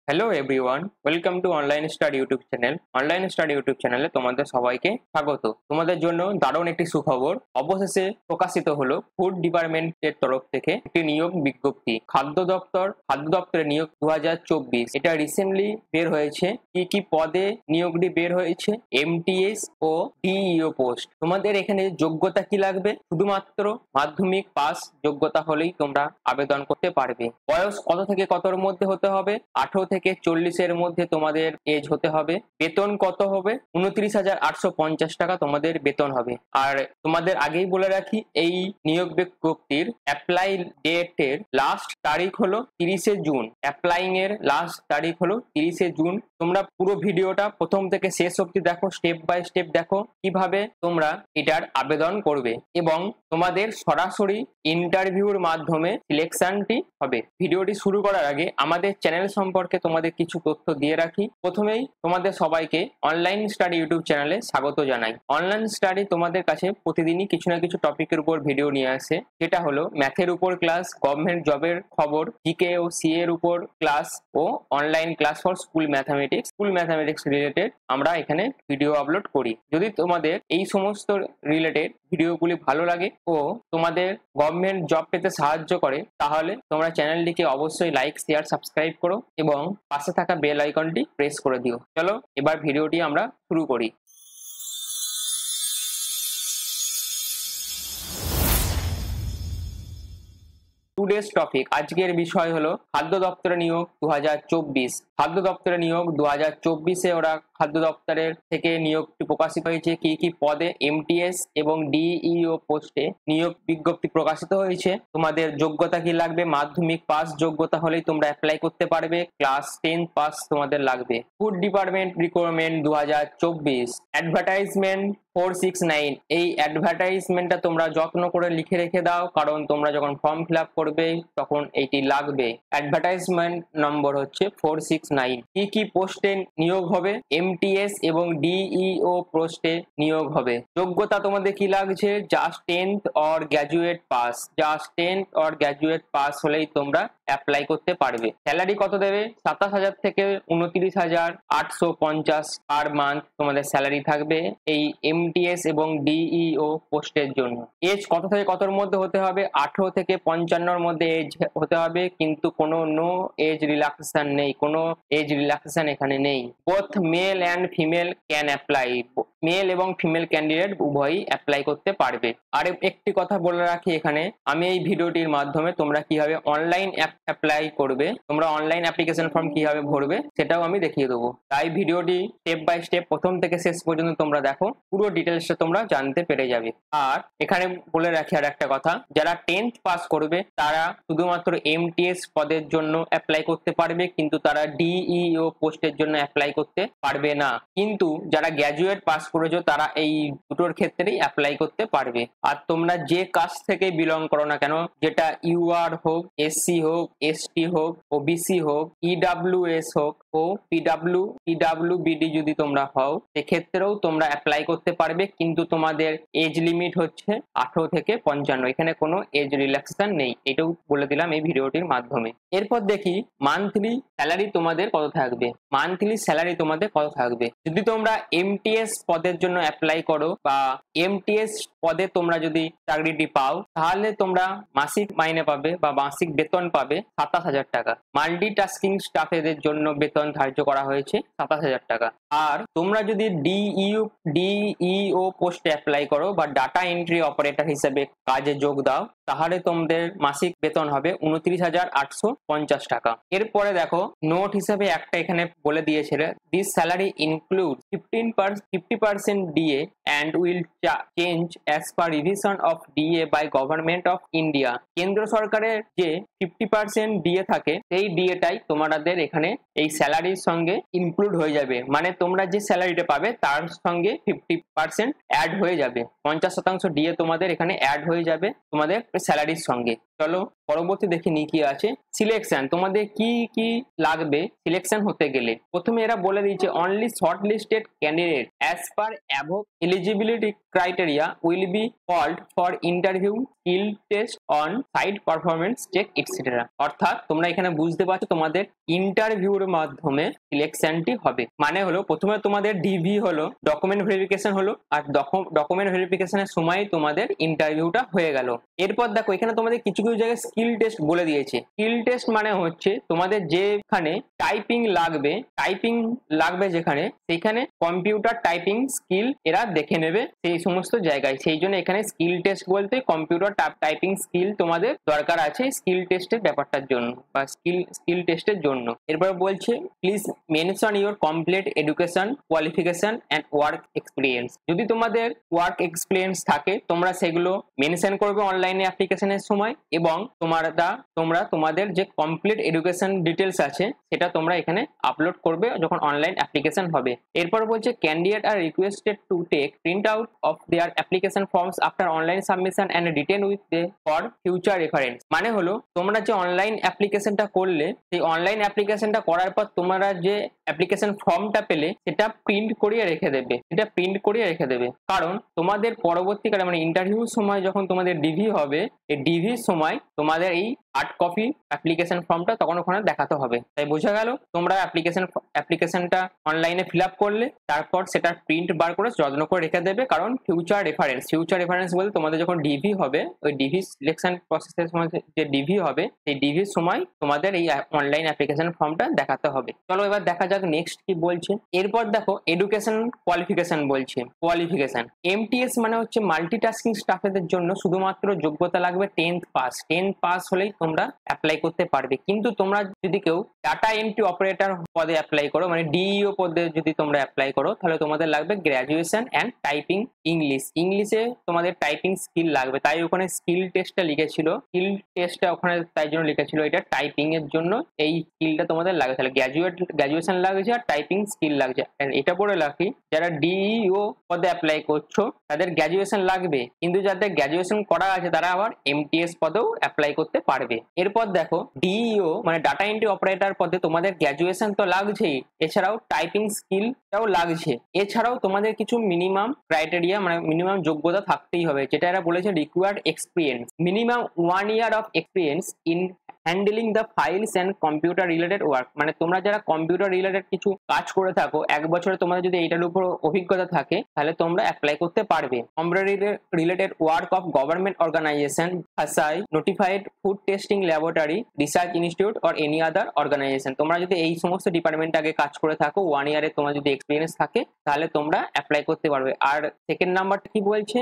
Hello everyone, welcome to online study YouTube channel. Online study YouTube চ্যানেলে তোমাদের সবাইকে স্বাগত। তোমাদের জন্য দারুণ একটি সুখবর অবশেষে প্রকাশিত হলো ফুড ডিপার্টমেন্টের তরফ থেকে একটি নিয়োগ বিজ্ঞপ্তি। খাদ্য দপ্তরের নিয়োগ 2024 এটা রিসেন্টলি বের হয়েছে। কি কি পদে নিয়োগটি বের হয়েছে? এমটিএস ও ডিইও পোস্ট। তোমাদের এখানে যোগ্যতা কি লাগবে? শুধুমাত্র মাধ্যমিক পাস যোগ্যতা হলেই তোমরা আবেদন করতে পারবে। বয়স কত থেকে কতর মধ্যে হতে হবে? 18 থেকে 40-এর মধ্যে তোমাদের এজ হতে হবে। বেতন কত হবে? 29,850 টাকা তোমাদের বেতন হবে। আর তোমাদের আগেই বলে রাখি, এই নিয়োগ বিজ্ঞপ্তির অ্যাপ্লাই ডেটের লাস্ট তারিখ হলো 30শে জুন। অ্যাপ্লাইং এর লাস্ট তারিখ হলো 30শে জুন। তোমরা পুরো ভিডিওটা প্রথম থেকে শেষ অবধি দেখো, স্টেপ বাই স্টেপ দেখো কিভাবে তোমরা এটার আবেদন করবে এবং তোমাদের সরাসরি ইন্টারভিউর মাধ্যমে সিলেকশনটি হবে। ভিডিওটি শুরু করার আগে আমাদের চ্যানেল সম্পর্কে তোমাদের কিছু তথ্য দিয়ে রাখি। প্রথমেই তোমাদের সবাইকে অনলাইন স্টাডি ইউটিউব চ্যানেলে স্বাগত জানাই। অনলাইন স্টাডি তোমাদের কাছে প্রতিদিনই কিছু না কিছু টপিকের উপর ভিডিও নিয়ে আসে। যেটা হলো ম্যাথের উপর ক্লাস, গভর্নমেন্ট জবের খবর, জিকে ও সিএ এর উপর ক্লাস ও online class for school mathematics related আমরা এখানে ভিডিও আপলোড করি। যদি তোমাদের এই সমস্ত রিলেটেড ভিডিওগুলি ভালো লাগে ও তোমাদের গভর্নমেন্ট জব পেতে সাহায্য করে, তাহলে তোমরা চ্যানেলটিকে অবশ্যই লাইক, শেয়ার, সাবস্ক্রাইব করো এবং পাশে থাকা বেল আইকনটি প্রেস করে দিও। চলো এবার ভিডিওটি আমরা শুরু করি। টুডেস টপিক, আজকের বিষয় হলো খাদ্য দপ্তরে নিয়োগ 2024। খাদ্য দপ্তরে নিয়োগ 2024-এ ওরা খাদ্য দপ্তরের থেকে নিয়োগটি প্রকাশিত হয়েছে। কি কি পদে এমটিএস এবং ডিইও পোস্টে নিয়োগ বিজ্ঞপ্তি প্রকাশিত হয়েছে। তোমাদের যোগ্যতা কি লাগবে? মাধ্যমিক পাস যোগ্যতা হলেই তোমরা অ্যাপ্লাই করতে পারবে। ক্লাস 10 পাস তোমাদের লাগবে। Food department recruitment 2024 advertisement 469। এই অ্যাডভার্টাইজমেন্টটা তোমরা যত্ন করে লিখে রেখে দাও, কারণ তোমরা যখন ফর্ম ফিল আপ করবে তখন এইটি লাগবে। অ্যাডভার্টাইজমেন্ট নম্বর হচ্ছে 469। কি কি পোস্টে নিয়োগ হবে? এমটিএস এবং ডিইও পোস্টে নিয়োগ হবে। যোগ্যতা তোমাদের কি লাগছে? Just 10th or graduate pass. Just 10th or graduate pass হলেই তোমরা অ্যাপ্লাই করতে পারবে। স্যালারি কত দেবে? 27,000 থেকে 29,850 পার মান্থ তোমাদের স্যালারি থাকবে এই এমটিএস এবং ডিইও পোস্টের জন্য। এজ কত থেকে কতর মধ্যে হতে হবে? 18 থেকে 55-র মধ্যে এজ হতে হবে, কিন্তু কোনো নো এজ রিল্যাক্সেশন নেই, কোনো এজ রিল্যাক্সেশন এখানে নেই। Both male and female can apply. Male এবং ফিমেল ক্যান্ডিডেট উভয়ই অ্যাপ্লাই করতে পারবে। আর একটি কথা বলে রাখি এখানে, আমি এই ভিডিওটির মাধ্যমে তোমরা কিভাবে অনলাইন অ্যাপ্লাই করবে, তোমরা অনলাইন অ্যাপ্লিকেশন ফর্ম কিভাবে ভরবে সেটাও আমি দেখিয়ে দেবো। তাই ভিডিওটি স্টেপ বাই স্টেপ প্রথম থেকে শেষ পর্যন্ত তোমরা দেখো, পুরো ডিটেলসটা তোমরা জানতে পেরে যাবে। আর এখানে বলে রাখি আর একটা কথা, যারা 10th পাস করবে তারা শুধুমাত্র এমটিএস পদের জন্য অ্যাপ্লাই করতে পারবে, কিন্তু তারা ডিইও পোস্টের জন্য অ্যাপ্লাই করতে পারবে না। কিন্তু যারা গ্র্যাজুয়েট পাস করেছো তারা এই দুটোর ক্ষেত্রেই অ্যাপ্লাই করতে পারবে। আর তোমরা যে কাস্ট থেকে বিলং করো না কেন, যেটা ইউআর হোক, এসসি হোক, এসটি হোক, ওবিসি হোক, ইডাব্লিউএস হোক ও পিডাব্লিউবিডি যদি তোমরা হও, সেক্ষেত্রেও তোমরা অ্যাপ্লাই করতে পারবে, কিন্তু তোমাদের এজ লিমিট হচ্ছে 18 থেকে 55। এখানে কোনো এজ রিল্যাক্সেশন নেই, এটাও বলে দিলাম এই ভিডিওটির মাধ্যমে। এরপর দেখি মান্থলি স্যালারি তোমাদের কত থাকবে। মান্থলি স্যালারি তোমাদের কত থাকবে? যদি তোমরা এমটিএস পদের জন্য অ্যাপ্লাই করো বা এমটিএস পদে তোমরা যদি চাকরিটি পাও, তাহলে তোমরা মাসিক মাইনে পাবে বা মাসিক বেতন পাবে 27,000 টাকা। মাল্টিটাস্কিং স্টাফেদের জন্য বেতন ধার্য করা হয়েছে 27,000 টাকা। আর তোমরা যদি ডিইও পোস্টে অ্যাপ্লাই করো বা ডাটা এন্ট্রি অপারেটর হিসেবে কাজে যোগ দাও, তাহলে তোমাদের মাসিক বেতন হবে 29,850 টাকা। এরপরে দেখো নোট হিসেবে একটা এখানে বলে দিয়েছিল, this salary include 50% DA and will change as per revision of DA by Government of India। কেন্দ্র সরকারের যে 50% ডিএ থাকে, সেই ডিএটাই তোমাদের এখানে এই স্যালারির সঙ্গে ইনক্লুড হয়ে যাবে। মানে তোমরা যে স্যালারিটা পাবে তার সঙ্গে 50% অ্যাড হয়ে যাবে। 50% ডিএ তোমাদের এখানে অ্যাড হয়ে যাবে তোমাদের স্যালারির সঙ্গে। চলো পরবর্তী দেখে নিই কি আছে। সিলেকশন, তোমাদের কি কি লাগবে সিলেকশন হতে গেলে। প্রথমে এরা বলে দিয়েছে only short listed candidate as per above eligibility criteria will be called for interview, skill test on site performance check etcetera. অর্থাৎ তোমরা এখানে বুঝতে পারছো তোমাদের ইন্টারভিউর মাধ্যমে সিলেকশনটি হবে। মানে হলো প্রথমে তোমাদের ডিভি হলো, ডকুমেন্ট ভেরিফিকেশন হলো, আর ডকুমেন্ট ভেরিফিকেশনের সময় তোমাদের ইন্টারভিউটা হয়ে গেল। এরপর দেখো এখানে তোমাদের কিছু কিছু জায়গায় স্কিল টেস্ট বলে দিয়েছে। স্কিল টেস্ট মানে হচ্ছে তোমাদের যেখানে টাইপিং লাগবে যেখানে, সেখানে কম্পিউটার টাইপিং স্কিল এরা দেখে নেবে সেই সমস্ত জায়গায়। সেই জন্য এখানে স্কিল টেস্ট বলতে কম্পিউটার টাইপিং স্কিল তোমাদের দরকার আছে স্কিল টেস্টের ব্যাপারটার জন্য বা স্কিল টেস্টের জন্য। এরপর বলছে please mention your complete education, qualification and work experience. যদি তোমাদের ওয়ার্ক এক্সপিরিয়েন্স থাকে তোমরা সেগুলো মেনশন করবে অনলাইনে অ্যাপ্লিকেশনের সময়, এবং তোমরা তোমাদের যে কমপ্লিট এডুকেশন ডিটেলস আছে সেটা তোমরা এখানে আপলোড করবে যখন অনলাইন অ্যাপ্লিকেশন হবে। এরপর বলছে candidate are requested to take print out of their application forms after online submission and retain with they for future reference. মানে হলো তোমরা যে অনলাইন অ্যাপ্লিকেশনটা করলে সেই অনলাইন অ্যাপ্লিকেশনটা করার পর তোমরা যে অ্যাপ্লিকেশন ফর্মটা পেলে সেটা প্রিন্ট করিয়ে রেখে দেবে। কারণ তোমাদের পরবর্তীকালে মানে ইন্টারভিউর সময় যখন তোমাদের ডিভি হবে, এই ডিভির সময় তোমাদের এই হার্ড কপি অ্যাপ্লিকেশন ফর্মটা তখন ওখানে দেখাতে হবে। তাই বোঝা গেল তোমরা অ্যাপ্লিকেশনটা অনলাইনে ফিল আপ করলে তারপর সেটা প্রিন্ট বার করে যত্ন করে রেখে দেবে। কারণ ফিউচার রেফারেন্স বলতে তোমাদের যখন ডিভি হবে, ওই ডিভি সিলেকশন প্রসেসের সময় যে ডিভি হবে সেই ডিভির সময় তোমাদের এই অনলাইন অ্যাপ্লিকেশন ফর্মটা দেখাতে হবে। চলো এবার দেখা যাক নেক্সট কি বলছে। এরপর দেখো এডুকেশন কোয়ালিফিকেশন বলছে। এমটিএস মানে হচ্ছে মাল্টিটাস্কিং স্টাফেদের জন্য শুধুমাত্র যোগ্যতা লাগবে 10th পাস হলেই তোমরা অ্যাপ্লাই করতে পারবে। কিন্তু তোমরা যদি কেউ ডাটা এন্ট্রি অপারেটর পদে অ্যাপ্লাই করো, মানে ডিইও পদে যদি তোমরা অ্যাপ্লাই করো, তাহলে তোমাদের লাগবে গ্র্যাজুয়েশন অ্যান্ড টাইপিং ইংলিশে তোমাদের টাইপিং স্কিল লাগবে। তাই ওখানে স্কিল টেস্টটা ওখানে তাই জন্য লিখেছিল এটা টাইপিং এর জন্য এই স্কিলটা তোমাদের লাগবে। তাহলে গ্র্যাজুয়েশন লাগছে আর টাইপিং স্কিল লাগছে। এটা বলে রাখি যারা ডিইও পদে অ্যাপ্লাই করছো তাদের গ্র্যাজুয়েশন লাগবে, কিন্তু যাদের গ্র্যাজুয়েশন করা আছে তারা আবার এমটিএস পদেও অ্যাপ্লাই করতে পারবে। এরপর দেখো ডিইও মানে ডাটা এন্ট্রি অপারেটর পদে তোমাদের গ্র্যাজুয়েশন তো লাগছেই, এছাড়াও টাইপিং স্কিলটাও লাগছে। এছাড়াও তোমাদের কিছু মিনিমাম ক্রাইটেরিয়া মানে মিনিমাম যোগ্যতা থাকতেই হবে, যেটা এরা বলেছে required experience, minimum 1 year of experience in handling the files and computer related work. মানে তোমরা যারা কম্পিউটার রিলেটেড কিছু কাজ করে থাকো, 1 বছরে তোমাদের যদি এইটার উপর অভিজ্ঞতা থাকে তাহলে তোমরা অ্যাপ্লাই করতে পারবে। Computer related work of government organisation, FSSAI notified food testing laboratory, research institute or any other organisation. তোমরা যদি এই সমস্ত ডিপার্টমেন্টে আগে কাজ করে থাকো, 1 year তোমার যদি এক্সপিরিয়েন্স থাকে তাহলে তোমরা অ্যাপ্লাই করতে পারবে। আর সেকেন্ড নাম্বারটা কি বলছে,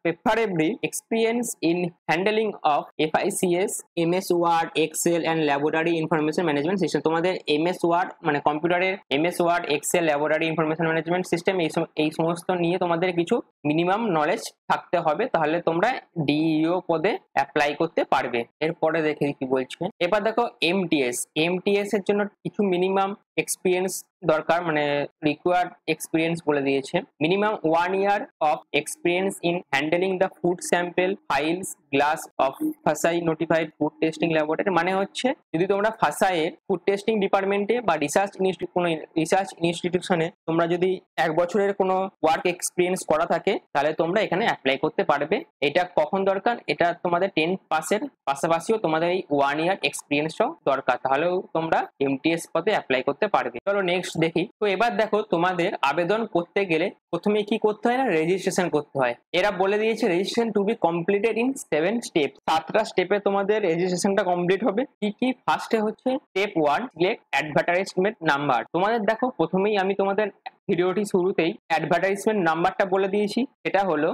preferably experience in handling of FICS, MS word, excel and laboratory information management system. তোমাদের MS ওয়ার্ড মানে কম্পিউটারের MS word, excel, laboratory information management system এই সমস্ত নিয়ে তোমাদের কিছু মিনিমাম নলেজ থাকতে হবে, তাহলে তোমরা ডিইও পদে অ্যাপ্লাই করতে পারবে। এরপরে দেখে কি বলছে। এবার দেখো এমটিএস এর জন্য কিছু মিনিমাম এক্সপিরিয়েন্স দরকার, মানে রিকোয়ার্ড এক্সপিরিয়েন্স বলে দিয়েছে। Minimum 1 year of experience in handling the food sample files glass of FSSAI notified food testing laboratory. মানে হচ্ছে যদি তোমরা ফাসাইয়ের ফুড টেস্টিং ডিপার্টমেন্টে বা রিসার্চ ইনস্টিটিউশনে তোমরা যদি 1 বছরের কোনো ওয়ার্ক এক্সপিরিয়েন্স করা থাকে তাহলে তোমরা এখানে অ্যাপ্লাই করতে পারবে। এটা কখন দরকার, এটা তোমাদের 10th পাসের পাশাপাশিও তোমাদের এই 1 year এক্সপিরিয়েন্সও দরকার, তাহলেও তোমরা এমটিএস পদে অ্যাপ্লাই করতে পারবে। চলো নেক্সট দেখি। তো এবার দেখো তোমাদের আবেদন করতে গেলে প্রথমে কি করতে হয় না, রেজিস্ট্রেশন করতে হয়। এরা বলে দিয়েছে registration to be completed in 7 steps। 7টা স্টেপে তোমাদের রেজিস্ট্রেশনটা কমপ্লিট হবে। কি ফার্স্টে হচ্ছে স্টেপ 1, সিলেক্ট অ্যাডভার্টাইজমেন্ট নাম্বার। তোমাদের দেখো প্রথমেই আমি তোমাদের ভিডিওটি শুরুতেই অ্যাডভার্টাইজমেন্ট নাম্বারটা বলে দিয়েছি, এটা হলো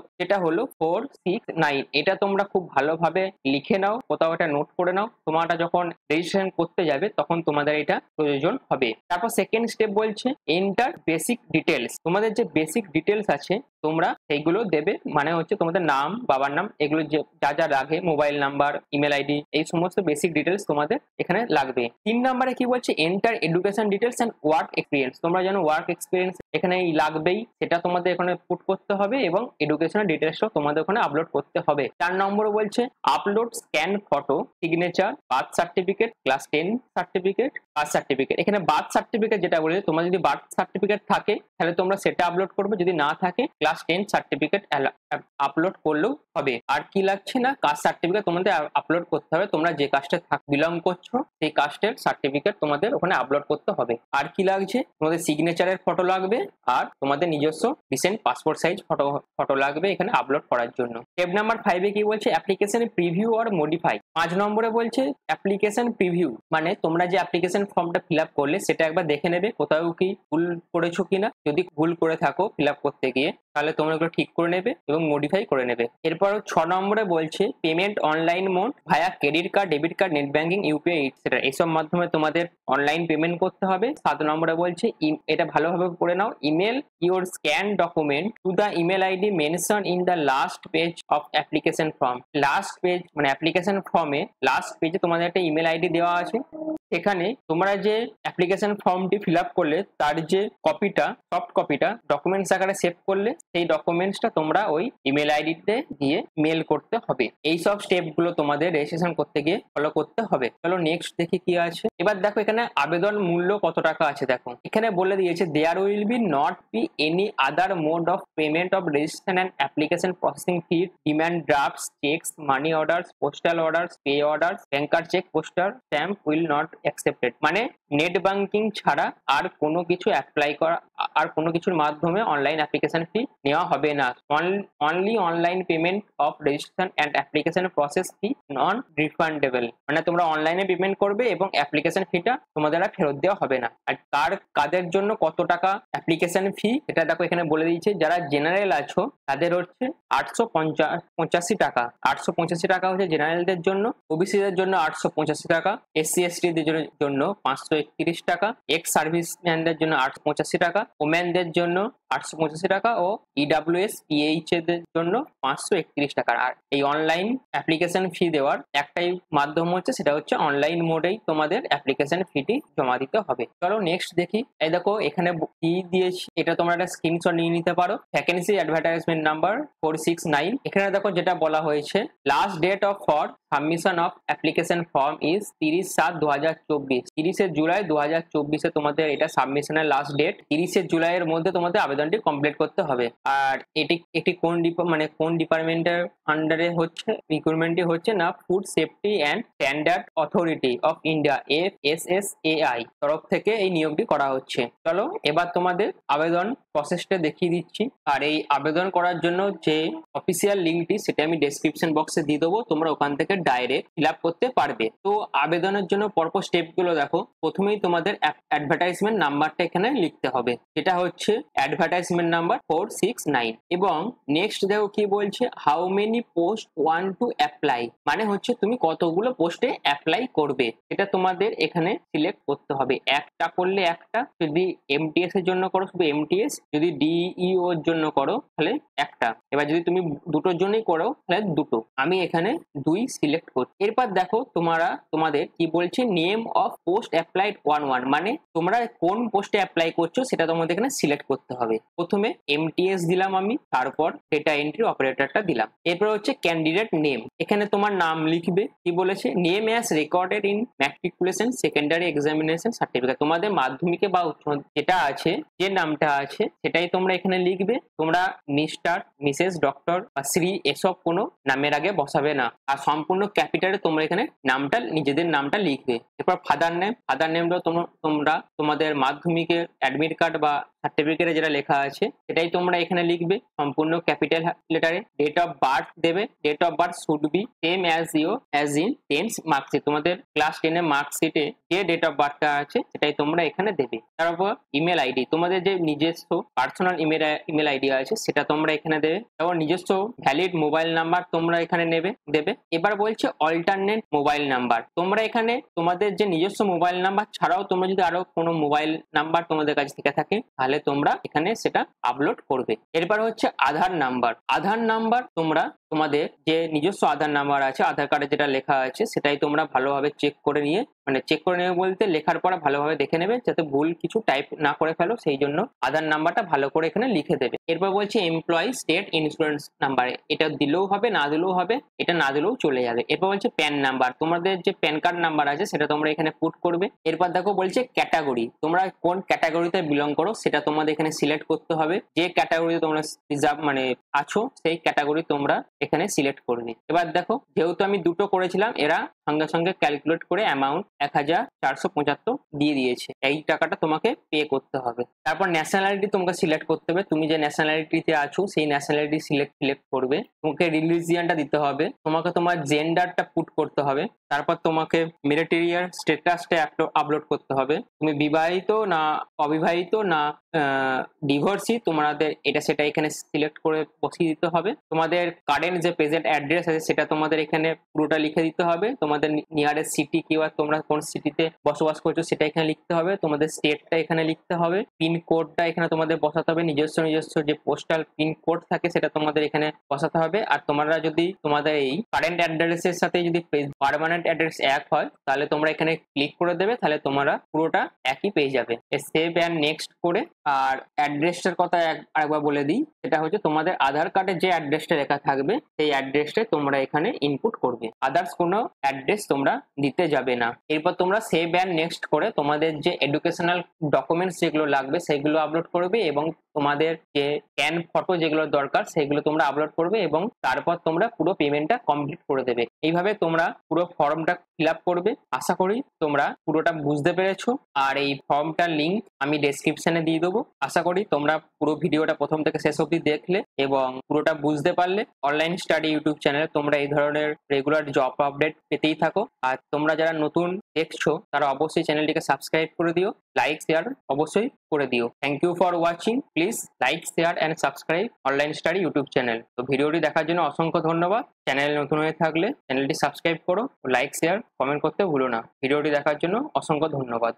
469। এটা তোমরা খুব ভালোভাবে লিখে নাও, কোথাও এটা নোট করে নাও, তোমরা যখন রেজিস্ট্রেশন করতে যাবে তখন তোমাদের এটা প্রয়োজন হবে। তারপর সেকেন্ড স্টেপ বলছে এন্টার বেসিক ডিটেলস। তোমাদের যে বেসিক ডিটেলস আছে তোমরা সেইগুলো দেবে, মানে হচ্ছে তোমাদের নাম, বাবার নাম, এগুলো যা লাগে, মোবাইল নাম্বার, ইমেল আইডি, এই সমস্ত বেসিক ডিটেলস তোমাদের এখানে লাগবে। 3 নম্বরে কি বলছে enter education details and work experience. তোমরা জানো ওয়ার্ক এক্সপিরিয়েন্স এখানে লাগবেই, সেটা তোমাদের এখানে পুট করতে হবে এবং এডুকেশনাল ডিটেলসও তোমাদের ওখানে আপলোড করতে হবে। 4 নম্বরে বলছে upload scan photo, signature, birth certificate, class 10 certificate, caste certificate. এখানে বার্থ সার্টিফিকেট যেটা বলেছে, তোমার যদি বার্থ সার্টিফিকেট থাকে তাহলে তোমরা সেটা আপলোড করবে, যদি না থাকে ক্লাস 10 সার্টিফিকেট আপলোড করলেও হবে। আর কি লাগছে না, কাস্ট সার্টিফিকেট তোমাদের আপলোড করতে হবে, তোমরা যে কাস্টে বিলং করছো সেই কাস্টের সার্টিফিকেট তোমাদের ওখানে আপলোড করতে হবে। আর কি লাগছে, তোমাদের সিগনেচারের ফটো লাগবে আর তোমাদের নিজস্ব রিসেন্ট পাসপোর্ট সাইজ ফটো লাগবে এখানে আপলোড করার জন্য। স্টেপ নাম্বার 5 এ কি বলছে, অ্যাপ্লিকেশন প্রিভিউ আর মডিফাই। 5 নম্বরে বলছে অ্যাপ্লিকেশন প্রিভিউ, মানে তোমরা যে অ্যাপ্লিকেশন ফর্মটা ফিল আপ করলে সেটা একবার দেখে নেবে কোথাও কি ভুল করেছো কিনা। যদি ভুল করে থাকো ফিল আপ করতে গিয়ে তাহলে তোমরা এগুলো ঠিক করে নেবে এবং মডিফাই করে নেবে। এরপর 6 নম্বরে বলছে payment online mode via credit card, debit card, net banking, UPI etcetera, এইসব মাধ্যমে তোমাদের অনলাইন পেমেন্ট করতে হবে। 7 নম্বরে বলছে এটা ভালোভাবে পড়ে নাও, email your scan document to the email ID mention in the last page of application form. Last page মানে অ্যাপ্লিকেশন ফর্মে লাস্ট পেজে তোমাদের একটা ইমেল আইডি দেওয়া আছে, এখানে তোমরা যে অ্যাপ্লিকেশন ফর্মটি ফিল আপ করলে তার যে কপিটা, সফট কপিটা ডকুমেন্টস আকারে সেভ করলে সেই ডকুমেন্টসটা তোমরা ওই ইমেল আইডিতে দিয়ে মেল করতে হবে। এই সব স্টেপগুলো তোমাদের রেজিস্ট্রেশন করতে গিয়ে ফলো করতে হবে। চলো নেক্সট দেখি কি আছে। এবার দেখো এখানে আবেদন মূল্য কত টাকা আছে। দেখো এখানে বলে দিয়েছে there will be not be any other mode of payment of registration and application processing fee, demand drafts, cheques, money orders, postal orders, pay orders, banker cheque, poster stamp will not accepted. মানে net banking ছাড়া আর কোনো কিছু apply করা, আর কোনো কিছুর মাধ্যমে online application fee নেওয়া হবে না। Only online payment of registration and application process fee non refundable. মানে তোমরা অনলাইনে পেমেন্ট করবে এবং অ্যাপ্লিকেশন ফিটা তোমাদের আর ফেরত দেওয়া হবে না। আর কাদের জন্য কত টাকা অ্যাপ্লিকেশন ফি এটা দেখো এখানে বলে দিয়েছে। যারা জেনারেল আছো তাদের হচ্ছে 885 টাকা। 885 টাকা হচ্ছে জেনারেলদের জন্য, ওবিসিদের জন্য 885 টাকা, এসসি এসটিদের জন্য 531 টাকা, এক্স সার্ভিসম্যানদের জন্য 885 টাকা, ওমেনদের জন্য 885 টাকা ও ইডাব্লিউএস পিএইচ এদের জন্য 531 টাকা। আর এই অনলাইন অ্যাপ্লিকেশন ফি দেওয়ার একটাই মাধ্যম হচ্ছে, সেটা হচ্ছে অনলাইন মোডেই তোমাদের অ্যাপ্লিকেশন ফিটি জমা দিতে হবে। চলো নেক্সট দেখি। এই দেখো এখানে কি দিয়েছি, এটা তোমরা একটা স্ক্রিনশট নিয়ে নিতে পারো। Vacancy advertisement number 469। এখানে দেখো যেটা বলা হয়েছে, last date of for submission of application form is 30/7/2024। 30 জুলাই 2024 তোমাদের এটা সাবমিশনের লাস্ট ডেট। 30 জুলাইয়ের মধ্যে তোমাদের আবেদনটি কমপ্লিট করতে হবে। আর এটি কোন ডিপার্টমেন্টের আন্ডারে হচ্ছে, রিক্রুটমেন্টটি হচ্ছে না food safety and standard authority of India FSSAI তরফ থেকে এই নিয়োগটি করা হচ্ছে। চলো এবার তোমাদের আবেদন প্রসেসটা দেখিয়ে দিচ্ছি। আর এই আবেদন করার জন্য যে অফিসিয়াল লিঙ্কটি সেটা আমি ডেসক্রিপশন বক্সে দিয়ে দেবো, তোমরা ওখান থেকে ডাইরেক্ট ফিল আপ করতে পারবে। তো আবেদনের জন্য পরপর স্টেপগুলো দেখো। প্রথমেই তোমাদের অ্যাডভার্টাইজমেন্ট নাম্বারটা এখানে লিখতে হবে, যেটা হচ্ছে অ্যাডভার্টাইজমেন্ট নাম্বার 469। এবং নেক্সট দেখো কি বলছে, how many post want to apply, মানে হচ্ছে তুমি কতগুলো পোস্টে অ্যাপ্লাই করবে এটা তোমাদের এখানে সিলেক্ট করতে হবে। একটা করলে একটা, যদি এমটিএস এর জন্য করো শুধু এমটিএস, যদি ডিইও এর জন্য করো তাহলে একটা। এবার যদি তুমি দুটোর জন্যই করো তাহলে দুটো। আমি এখানে 2 সিলেক্ট করছি। এরপর দেখো তোমাদের কি বলছে, নেম অফ পোস্ট অ্যাপ্লাইড 1 মানে তোমরা কোন পোস্টে অ্যাপ্লাই করছো সেটা তোমাদের এখানে সিলেক্ট করতে হবে। প্রথমে এমটিএস দিলাম আমি, তারপর ডেটা এন্ট্রি অপারেটরটা দিলাম। এরপর হচ্ছে ক্যান্ডিডেট নেম, এখানে তোমার নাম লিখবে। কি বলেছে, name as recorded in matriculation secondary examination certificate. তোমাদের মাধ্যমিকে বা উচ্চ যেটা আছে, যে নামটা আছে সেটাই তোমরা এখানে লিখবে। তোমরা মিস্টার, মিসেস, ডক্টর বা শ্রী এসব কোনো নামের আগে বসাবে না। আর সম্পূর্ণ ক্যাপিটালে তোমরা এখানে নামটা, নিজেদের নামটা লিখবে। এরপর ফাদার নেমটা তোমরা তোমাদের মাধ্যমিকের অ্যাডমিট কার্ড বা সার্টিফিকেটে যেটা লেখা আছে সেটাই তোমরা এখানে লিখবে সম্পূর্ণ ক্যাপিটাল লেটারে। ডেট অফ বার্থ দেবে, date of birth should be same as in 10th marksheet. তোমাদের ক্লাস 10 এর মার্কশিটে যে ডেট অফ বার্থটা আছে সেটাই তোমরা এখানে দেবে। তারপর ইমেল আইডি, তোমাদের যে নিজস্ব পার্সোনাল ইমেল আইডি আছে সেটা তোমরা এখানে দেবে। তারপর নিজস্ব ভ্যালিড মোবাইল নাম্বার তোমরা এখানে দেবে। এবার বলছে অল্টারনেট মোবাইল নাম্বার, তোমরা এখানে তোমাদের যে নিজস্ব মোবাইল নাম্বার ছাড়াও তোমরা যদি আরো কোনো মোবাইল নাম্বার তোমাদের কাছে থেকে থাকে তাহলে তোমরা এখানে সেটা আপলোড করবে। এরপর হচ্ছে আধার নাম্বার তোমরা তোমাদের যে নিজস্ব আধার নাম্বার আছে, আধার কার্ডে যেটা লেখা আছে সেটাই তোমরা ভালোভাবে চেক করে নিয়ে, মানে চেক করে নেবে বলতে লেখার পর ভালোভাবে দেখে নেবে যাতে ভুল কিছু টাইপ না করে ফেলো, সেই জন্য আধার নাম্বারটা ভালো করে এখানে লিখে দেবে। এরপর বলছে এমপ্লয়ি স্টেট ইন্স্যুরেন্স নাম্বার, এটা দিলেও হবে না দিলেও হবে, এটা না দিলেও চলে যাবে। এরপর বলছে প্যান নাম্বার, তোমাদের যে প্যান কার্ড নাম্বার আছে সেটা তোমরা এখানে পুট করবে। এরপর দেখো বলছে ক্যাটাগরি, তোমরা কোন ক্যাটাগরিতে বিলং করো সেটা তোমাদের এখানে সিলেক্ট করতে হবে। যে ক্যাটাগরিতে তোমরা রিজার্ভ মানে আছো সেই ক্যাটাগরি তোমরা এখানে সিলেক্ট করবে। এবার দেখো যেহেতু আমি দুটো করেছিলাম, এরা সঙ্গে সঙ্গে ক্যালকুলেট করে অ্যামাউন্ট 1475 দিয়ে দিয়েছে, এই টাকাটা তোমাকে পে করতে হবে। তারপর ন্যাশনালিটি তোমাকে সিলেক্ট করতে হবে, তুমি যে ন্যাশনালিটিতে আছো সেই ন্যাশনালিটি সিলেক্ট করবে। তোমাকে রিলিজিয়ানটা দিতে হবে, তোমাকে তোমার জেন্ডারটা পুট করতে হবে, তারপর তোমাকে মিলিটারিয়ার স্ট্যাটাসটা আপলোড করতে হবে, তুমি বিবাহিত না অবিবাহিত না ডিভোর্সি তোমাদের এটা সেটা এখানে সিলেক্ট করে বসিয়ে দিতে হবে। তোমাদের কারেন্ট যে প্রেজেন্ট অ্যাড্রেস আছে সেটা তোমাদের এখানে পুরোটা লিখে দিতে হবে। তোমাদের নিয়ারেস্ট সিটি কি বা তোমরা কোন সিটিতে বসবাস করছো সেটা এখানে লিখতে হবে। তোমাদের স্টেটটা এখানে লিখতে হবে, পিন কোডটা এখানে তোমাদের বসাতে হবে, নিজস্ব যে পোস্টাল পিন কোড থাকে সেটা তোমাদের এখানে বসাতে হবে। আর তোমরা যদি তোমাদের এই কারেন্ট অ্যাড্রেসের সাথে যদি পার্মানেন্ট অ্যাড্রেস এক হয় তাহলে তোমরা এখানে ক্লিক করে দেবে, তাহলে তোমরা পুরোটা একই পেয়ে যাবে। সেভ অ্যান্ড নেক্সট করে আর অ্যাড্রেসটার কথা আরেকবার বলে দিই, সেটা হচ্ছে তোমাদের আধার কার্ডে যে অ্যাড্রেসটা লেখা থাকবে সেই অ্যাড্রেসটা তোমরা এখানে ইনপুট করবে, আদার্স কোনো অ্যাড্রেস তোমরা দিতে যাবে না। এরপর তোমরা সেভ অ্যান্ড নেক্সট করে তোমাদের যে এডুকেশনাল ডকুমেন্টস যেগুলো লাগবে সেগুলো আপলোড করবে এবং তোমাদের যে স্ক্যান ফটো যেগুলো দরকার সেগুলো তোমরা আপলোড করবে এবং তারপর তোমরা পুরো পেমেন্টটা কমপ্লিট করে দেবে। এইভাবে তোমরা পুরো ফর্মটা ফিল আপ করবে। আশা করি তোমরা পুরোটা বুঝতে পেরেছো, আর এই ফর্মটার লিঙ্ক আমি ডেসক্রিপশনে দিয়ে দেবো। আশা করি তোমরা পুরো ভিডিওটা প্রথম থেকে শেষ অবধি দেখলে এবং পুরোটা বুঝতে পারলে। অনলাইন স্টাডি ইউটিউব চ্যানেলে তোমরা এই ধরনের রেগুলার জব আপডেট পেতেই থাকো। আর তোমরা যারা নতুন দেখছো তারা অবশ্যই চ্যানেলটিকে সাবস্ক্রাইব করে দিও, লাইক শেয়ার অবশ্যই করে দিও। Thank you for watching. Please like share and subscribe online study YouTube channel. তো ভিডিওটি দেখার জন্য অসংখ্য ধন্যবাদ। চ্যানেল নতুন হয়ে থাকলে চ্যানেলটি সাবস্ক্রাইব করো, লাইক শেয়ার কমেন্ট করতে ভুলো না। ভিডিওটি দেখার জন্য অসংখ্য ধন্যবাদ।